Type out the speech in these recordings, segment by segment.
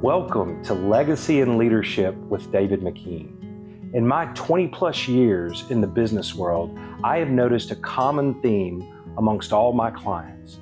Welcome to Legacy and Leadership with David McKean. In my 20 plus years in the business world, I have noticed a common theme amongst all my clients.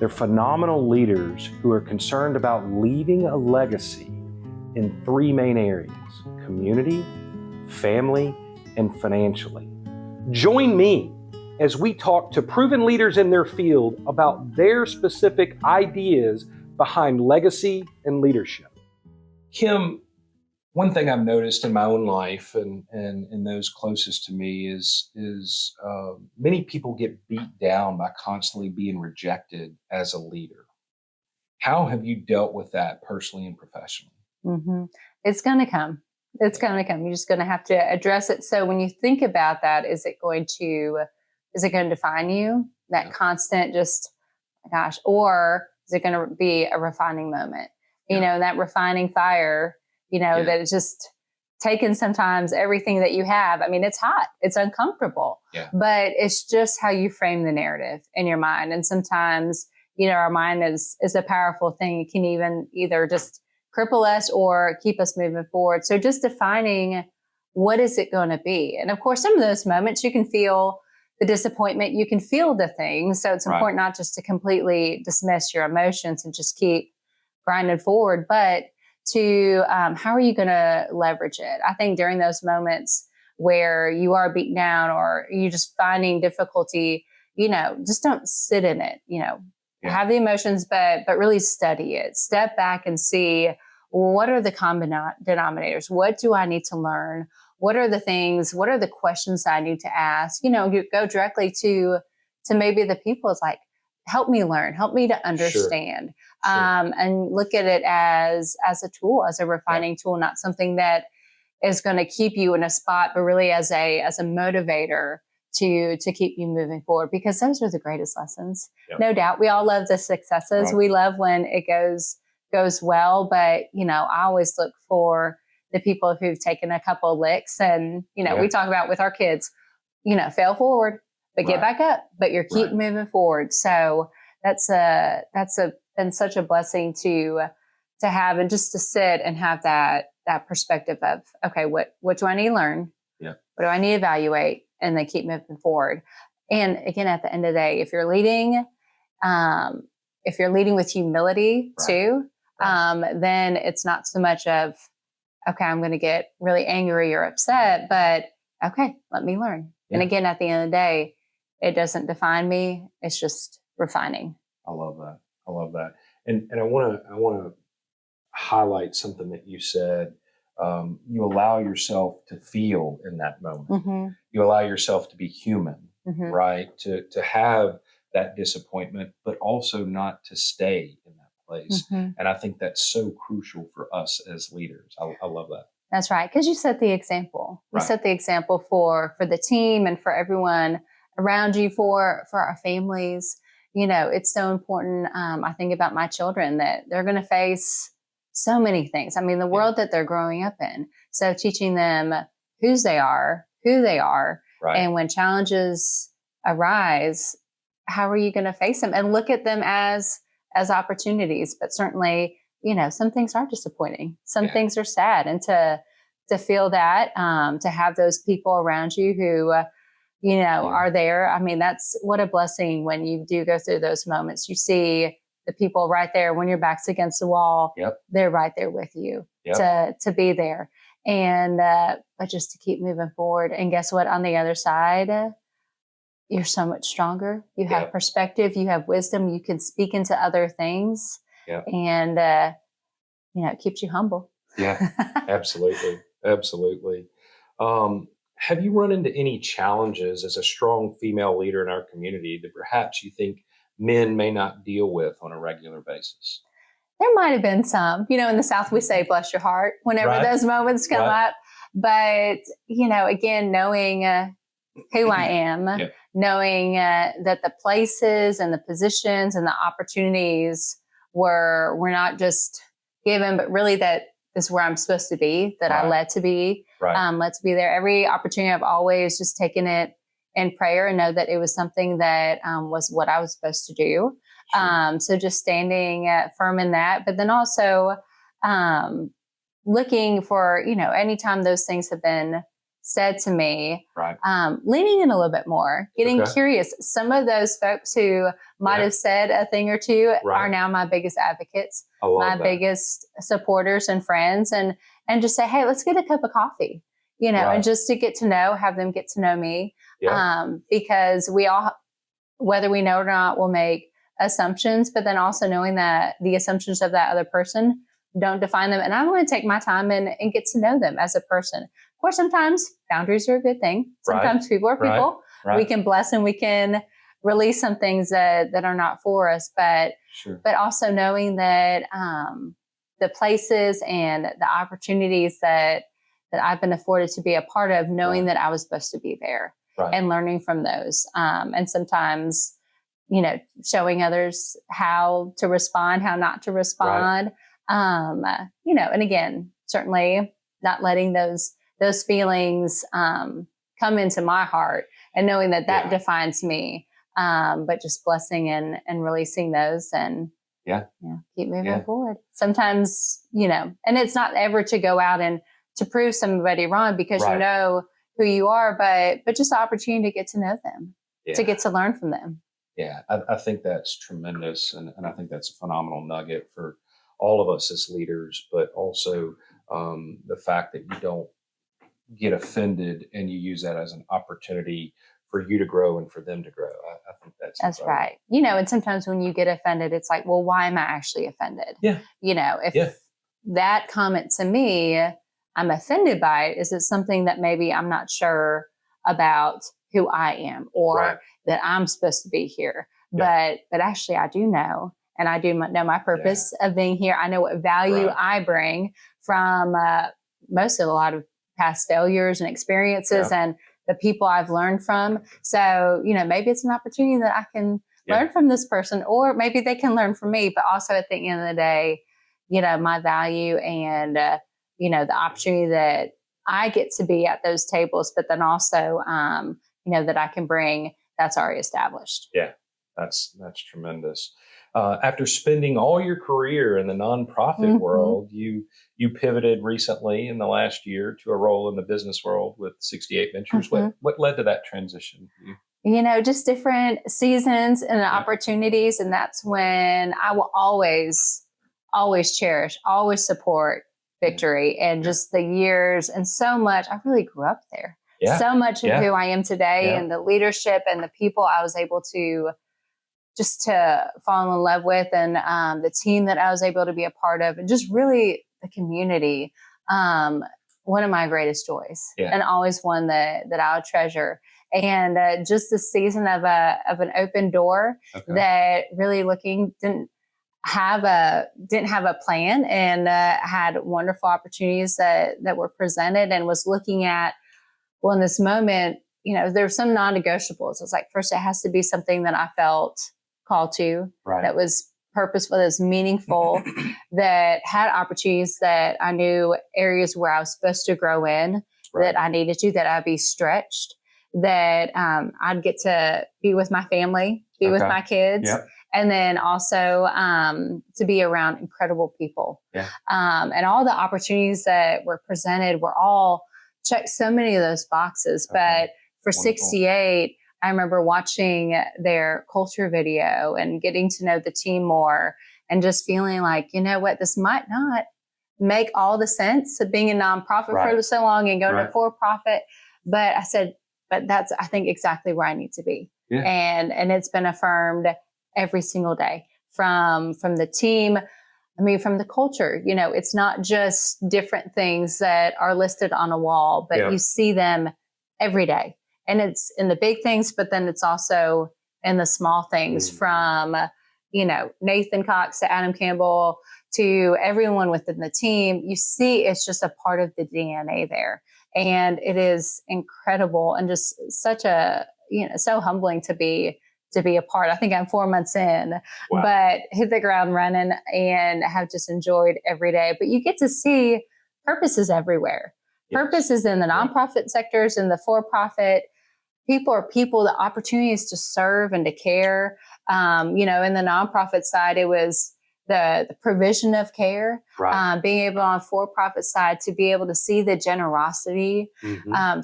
They're phenomenal leaders who are concerned about leaving a legacy in three main areas: community, family, and financially. Join me as we talk to proven leaders in their field about their specific ideas behind legacy and leadership. Kim, one thing I've noticed in my own life and those closest to me is many people get beat down by constantly being rejected as a leader. How have you dealt with that personally and professionally? Mm-hmm. It's going to come. It's going to come. You're just going to have to address it. So when you think about that, is it going to define you? That constant gosh, or is it going to be a refining moment? You know, that refining fire, that it's just taking sometimes everything that you have. I mean, it's hot, it's uncomfortable, but it's just how you frame the narrative in your mind. And sometimes, our mind is a powerful thing. It can even either just cripple us or keep us moving forward. So just defining what is it going to be? And of course, some of those moments you can feel the disappointment, you can feel the things. So it's important not just to completely dismiss your emotions and just keep grinding forward, but to how are you going to leverage it? I think during those moments where you are beaten down or you just finding difficulty, just don't sit in it. Have the emotions, but really study it. Step back and see, what are the common denominators? What do I need to learn? What are the things? What are the questions I need to ask? You go directly to maybe the people. It's like, help me learn, help me to understand, and look at it as a tool, as a refining tool, not something that is going to keep you in a spot, but really as a motivator to keep you moving forward, because those are the greatest lessons. No doubt. We all love the successes. We love when it goes well, but I always look for the people who've taken a couple licks, and we talk about with our kids, fail forward, but get back up, but you're keep moving forward. So that's been such a blessing to have, and just to sit and have that perspective of, okay, what do I need to learn? What do I need to evaluate? And then keep moving forward. And again, at the end of the day, if you're leading with humility too, then it's not so much of, okay, I'm going to get really angry or upset, but okay, let me learn. And again, at the end of the day, it doesn't define me. It's just refining. I love that. And I want to highlight something that you said. You allow yourself to feel in that moment. Mm-hmm. You allow yourself to be human, right? To have that disappointment, but also not to stay in that place. Mm-hmm. And I think that's so crucial for us as leaders. I love that. That's right. Because you set the example. You set the example for the team and for everyone around you, for our families. It's so important. I think about my children, that they're going to face so many things. I mean, the world that they're growing up in. So teaching them who they are, and when challenges arise, how are you going to face them? And look at them as opportunities. But certainly, some things are disappointing. Some things are sad. And to feel that, to have those people around you who, are there. I mean, that's what a blessing when you do go through those moments. You see the people right there when your back's against the wall. They're right there with you to be there. And, but just to keep moving forward. And guess what? On the other side, you're so much stronger. You have perspective, you have wisdom, you can speak into other things, and, it keeps you humble. Yeah, absolutely. Absolutely. Have you run into any challenges as a strong female leader in our community that perhaps you think men may not deal with on a regular basis? There might have been some. In the South, we say, bless your heart, whenever those moments come up. But, again, knowing who I am, knowing that the places and the positions and the opportunities were not just given, but really that is where I'm supposed to be, that I led to be, led to be there. Every opportunity, I've always just taken it in prayer and know that it was something that was what I was supposed to do. So just standing firm in that, but then also looking for, anytime those things have been said to me, Right. Leaning in a little bit more, getting Okay. curious. Some of those folks who might have said a thing or two Right. are now my biggest advocates, I love my that. biggest supporters and friends, and just say, hey, let's get a cup of coffee, Right. and just to get to know, have them get to know me, Yeah. because we all, whether we know it or not, will make assumptions, but then also knowing that the assumptions of that other person don't define them. And I want to take my time and get to know them as a person. Of course, sometimes boundaries are a good thing. Sometimes people are people. Right. We can bless and we can release some things that are not for us, but Sure. but also knowing that the places and the opportunities that I've been afforded to be a part of, knowing that I was supposed to be there, and learning from those. And sometimes, showing others how to respond, how not to respond. And again, certainly not letting those feelings come into my heart, and knowing that defines me. But just blessing and releasing those, and keep moving forward. Sometimes, and it's not ever to go out and to prove somebody wrong, because you know who you are, but just the opportunity to get to know them, to get to learn from them. Yeah, I think that's tremendous. And I think that's a phenomenal nugget for all of us as leaders, but also the fact that you don't get offended and you use that as an opportunity for you to grow and for them to grow. I think that's right. And sometimes when you get offended, it's like, well, why am I actually offended? Yeah. If that comment to me, I'm offended by it, is it something that maybe I'm not sure about who I am, or that I'm supposed to be here? But actually I do know, and I do know my purpose of being here. I know what value I bring from most of a lot of past failures and experiences and the people I've learned from. So, maybe it's an opportunity that I can learn from this person, or maybe they can learn from me. But also at the end of the day, my value and, the opportunity that I get to be at those tables, but then also, that I can bring, that's already established. Yeah, that's tremendous. After spending all your career in the nonprofit world, you pivoted recently in the last year to a role in the business world with 68 Ventures. What led to that transition for you? Just different seasons and opportunities. And that's when I will always cherish, always support Victory, and just the years and so much. I really grew up there. So much of who I am today and the leadership and the people I was able to just to fall in love with, and the team that I was able to be a part of, and just really the community. One of my greatest joys, and always one that I'll treasure. And just the season of an open door that really didn't have a plan, and had wonderful opportunities that were presented, and was looking at, well, in this moment, there's some non-negotiables. It's like, first, it has to be something that I felt called to, that was purposeful, that was meaningful, that had opportunities that I knew areas where I was supposed to grow in, that I needed to, that I'd be stretched, that I'd get to be with my family, be with my kids. And then also to be around incredible people. And all the opportunities that were presented were all checked so many of those boxes. But for 68, I remember watching their culture video and getting to know the team more, and just feeling like, what, this might not make all the sense of being a nonprofit for so long and going to for-profit. But I said, but that's, I think, exactly where I need to be. And it's been affirmed every single day from the team. I mean, from the culture, it's not just different things that are listed on a wall, but you see them every day. And it's in the big things, but then it's also in the small things, from, Nathan Cox to Adam Campbell to everyone within the team. You see, it's just a part of the DNA there. And it is incredible, and just such a, so humbling to be a part. I think I'm 4 months in, but hit the ground running and have just enjoyed every day. But you get to see purposes everywhere. Purposes in the nonprofit sectors, in the for-profit. People are people, the opportunities to serve and to care. In the nonprofit side, it was the provision of care, Right. being able on for-profit side to be able to see the generosity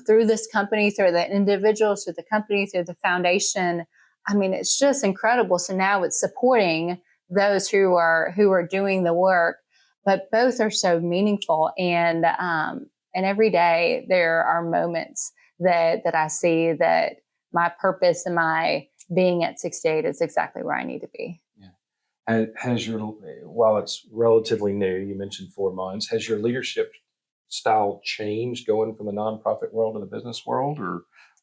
through this company, through the individuals, through the company, through the foundation. I mean, it's just incredible. So now it's supporting those who are doing the work, but both are so meaningful. And every day there are moments that I see that my purpose and my being at 68 is exactly where I need to be. Yeah. While it's relatively new, you mentioned 4 months, has your leadership style changed going from the nonprofit world to the business world,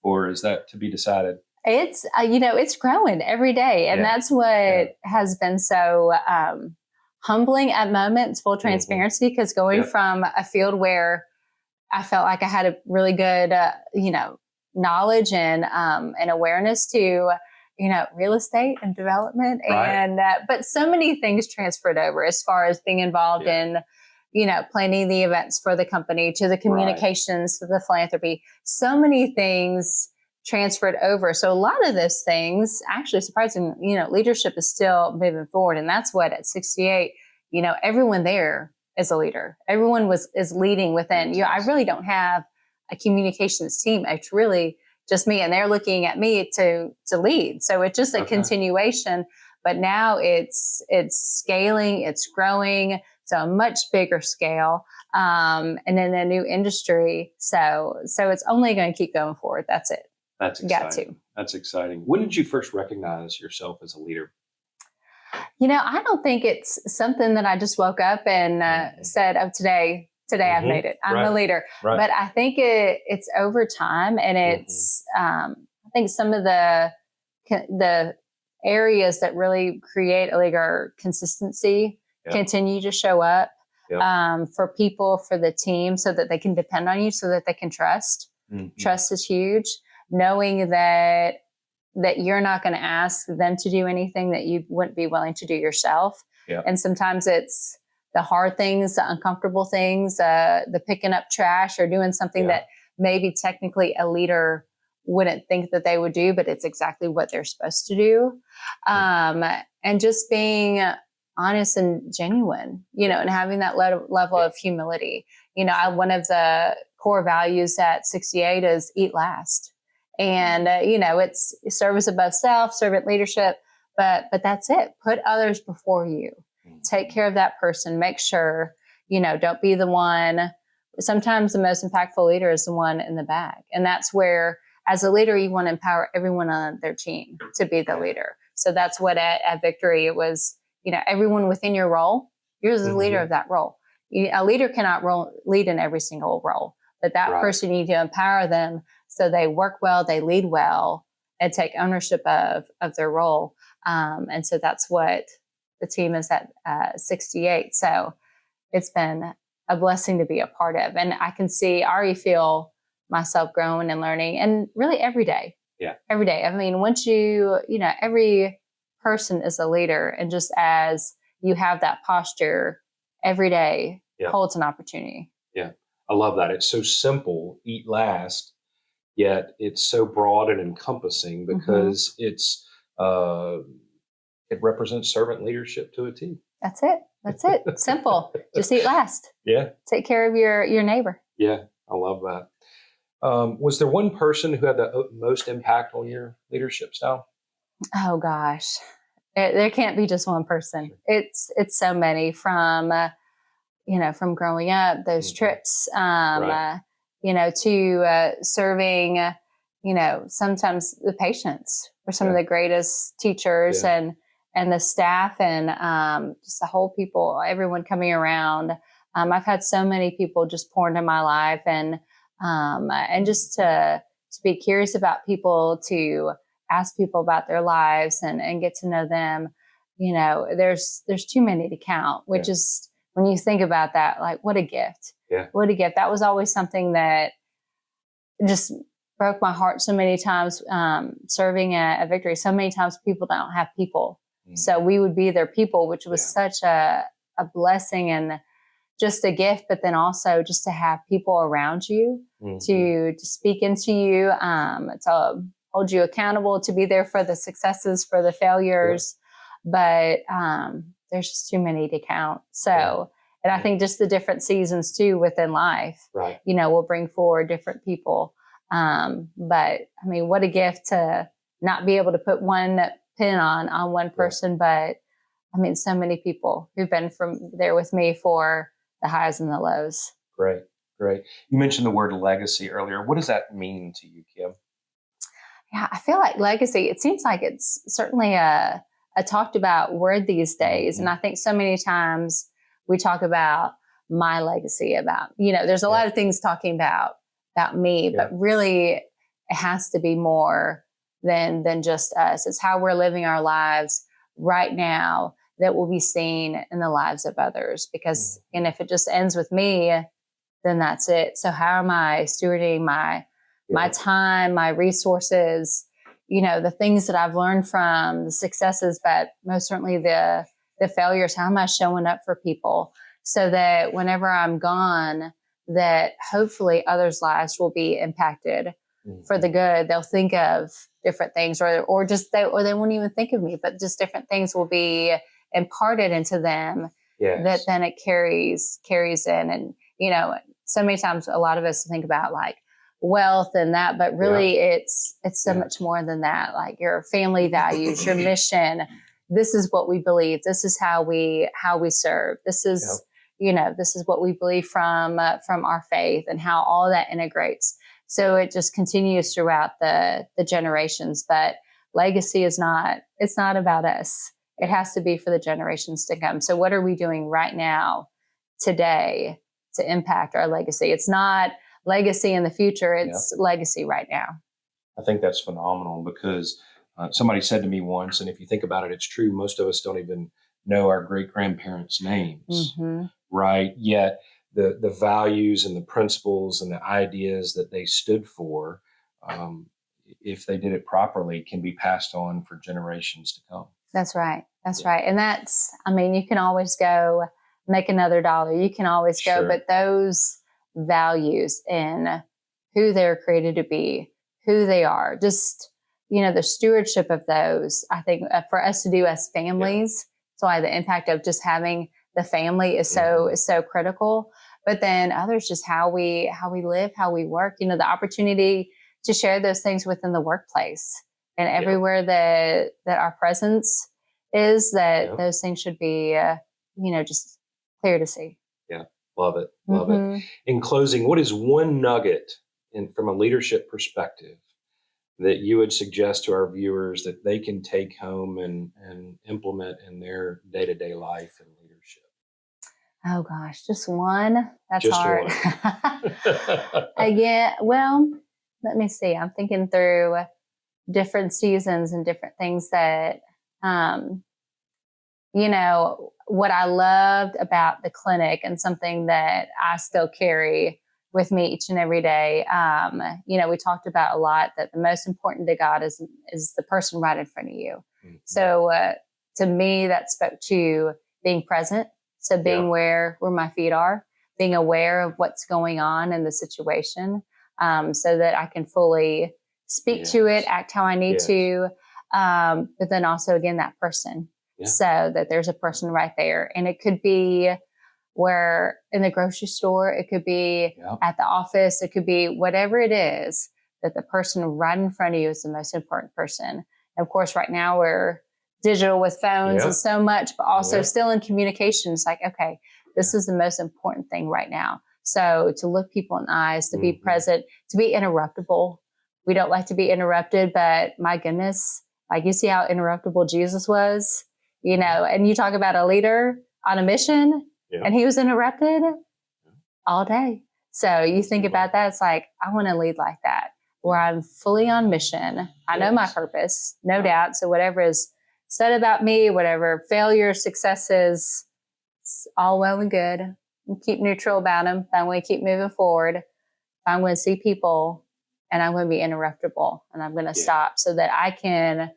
or is that to be decided? It's, it's growing every day. And that's what has been so humbling at moments, full transparency, because going from a field where I felt like I had a really good, knowledge and awareness to, real estate and development. Right. And, but so many things transferred over as far as being involved in, planning the events for the company, to the communications, to the philanthropy. So many things transferred over. So a lot of those things, actually surprisingly, leadership is still moving forward. And that's what at 68, everyone there is a leader. Everyone is leading within. I really don't have a communications team. It's really just me, and they're looking at me to lead. So it's just a continuation, but now it's scaling, it's growing. So a much bigger scale, and in a new industry. So it's only going to keep going forward. That's it. That's exciting. That's exciting. When did you first recognize yourself as a leader? I don't think it's something that I just woke up and said, "Oh, today I've made it. I'm a leader." Right. But I think it's over time, and it's I think some of the areas that really create a leader are consistency, continue to show up for people, for the team, so that they can depend on you, so that they can trust. Trust is huge. Knowing that you're not going to ask them to do anything that you wouldn't be willing to do yourself. And sometimes it's the hard things, the uncomfortable things, the picking up trash or doing something that maybe technically a leader wouldn't think that they would do, but it's exactly what they're supposed to do. And just being honest and genuine, and having that level of humility. One of the core values at 68 is eat last. And, it's service above self, servant leadership, but that's it. Put others before you. Take care of that person. Make sure, don't be the one. Sometimes the most impactful leader is the one in the back. And that's where, as a leader, you want to empower everyone on their team to be the leader. So that's what at Victory, it was, everyone within your role, you're the leader of that role. A leader cannot lead in every single role, but that person, you need to empower them so they work well, they lead well, and take ownership of their role. And so that's what the team is at 68. So it's been a blessing to be a part of. And I can I already feel myself growing and learning, and really every day. Yeah. Every day. I mean, once every person is a leader, and just as you have that posture every day holds an opportunity. Yeah. I love that. It's so simple, eat last, yet it's so broad and encompassing because it represents servant leadership to a T. That's it. Simple. Just eat last. Yeah. Take care of your neighbor. Yeah. I love that. Was there one person who had the most impact on your leadership style? Oh gosh, there can't be just one person. It's so many from growing up, those trips, to serving, sometimes the patients were some of the greatest teachers and the staff and just the whole people, everyone coming around. I've had so many people just pour into my life and just to be curious about people, to ask people about their lives and get to know them. There's too many to count, which is, when you think about that, like, what a gift. Yeah. What a gift. That was always something that just broke my heart so many times, serving at Victory. So many times people don't have people. So we would be their people, which was such a blessing and just a gift, but then also just to have people around you to speak into you, to hold you accountable, to be there for the successes, for the failures. But there's just too many to count. So, and I think just the different seasons too within life, Right. will bring forward different people. But I mean, what a gift to not be able to put one pin on one person, but I mean, so many people who've been from there with me for the highs and the lows. Great. You mentioned the word legacy earlier. What does that mean to you, Kim? Yeah, I feel like legacy, it seems like it's certainly a talked about word these days. And I think so many times we talk about my legacy, about, there's a lot of things talking about me, but really it has to be more than just us. It's how we're living our lives right now that will be seen in the lives of others. Because, and if it just ends with me, then that's it. So how am I stewarding my time, my resources, the things that I've learned from the successes, but most certainly the failures? How am I showing up for people so that whenever I'm gone, that hopefully others' lives will be impacted for the good? They'll think of different things, or they won't even think of me, but just different things will be imparted into them that then it carries in. And, so many times a lot of us think about like wealth and that, but really it's so much more than that. Like your family values, your mission. This is what we believe. This is how we serve. This is, this is what we believe from our faith, and how all that integrates. So it just continues throughout the generations. But legacy it's not about us. It has to be for the generations to come. So what are we doing right now, today, to impact our legacy? It's not legacy in the future. It's legacy right now. I think that's phenomenal, because somebody said to me once, and if you think about it, it's true. Most of us don't even know our great grandparents' names, right? Yet the values and the principles and the ideas that they stood for, if they did it properly, can be passed on for generations to come. That's right. Right. And you can always go make another dollar. You can always go, but those values and who they're created to be, who they are, just, the stewardship of those, I think for us to do as families, that's why the impact of just having the family is so critical. But then others, just how we live, how we work, the opportunity to share those things within the workplace and everywhere that our presence is, that those things should be, just clear to see. Yeah. Love it. Love it. In closing, what is one nugget from a leadership perspective that you would suggest to our viewers that they can take home and implement in their day-to-day life and leadership? Oh gosh, just one? That's just hard. One. Again, well, let me see. I'm thinking through different seasons and different things that, what I loved about the clinic, and something that I still carry with me each and every day. We talked about a lot that the most important to God is the person right in front of you. So to me, that spoke to being present. So being where my feet are, being aware of what's going on in the situation, so that I can fully speak to it, act how I need to. But then also, again, that person. So that there's a person right there. And it could be where in the grocery store, it could be at the office, it could be whatever it is, that the person right in front of you is the most important person. And of course, right now we're digital with phones and so much, but also still in communication. It's like, okay, this is the most important thing right now. So to look people in the eyes, to be present, to be interruptible. We don't like to be interrupted, but my goodness, like you see how interruptible Jesus was, and you talk about a leader on a mission and he was interrupted all day. So you think about that. It's like, I want to lead like that, where I'm fully on mission. I know my purpose, no doubt. So whatever is said about me, whatever failures, successes, it's all well and good. And keep neutral about them. I'm going to keep moving forward. I'm going to see people, and I'm going to be interruptible, and I'm going to stop so that I can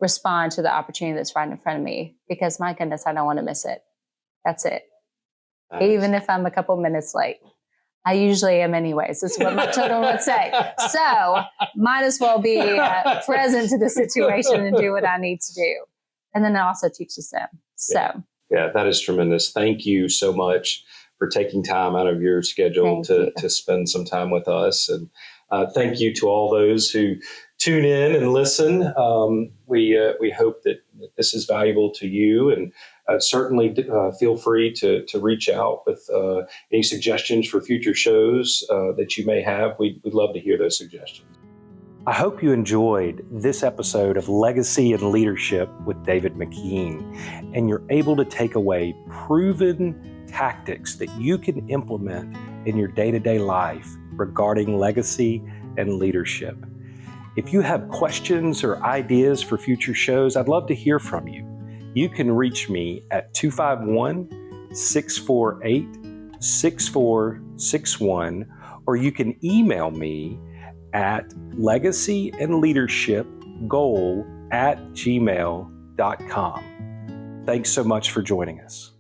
respond to the opportunity that's right in front of me, because my goodness, I don't want to miss it. That's it. Even if I'm a couple minutes late. I usually am anyways. That's what my children would say. So might as well be present to the situation and do what I need to do. And then it also teaches them. So yeah, that is tremendous. Thank you so much for taking time out of your schedule to spend some time with us. And thank you to all those who tune in and listen. We hope that this is valuable to you, and certainly feel free to reach out with any suggestions for future shows that you may have. We'd love to hear those suggestions. I hope you enjoyed this episode of Legacy and Leadership with David McKean, and you're able to take away proven tactics that you can implement in your day-to-day life regarding legacy and leadership. If you have questions or ideas for future shows, I'd love to hear from you. You can reach me at 251-648-6461, or you can email me at legacyandleadershipgoal@gmail.com. Thanks so much for joining us.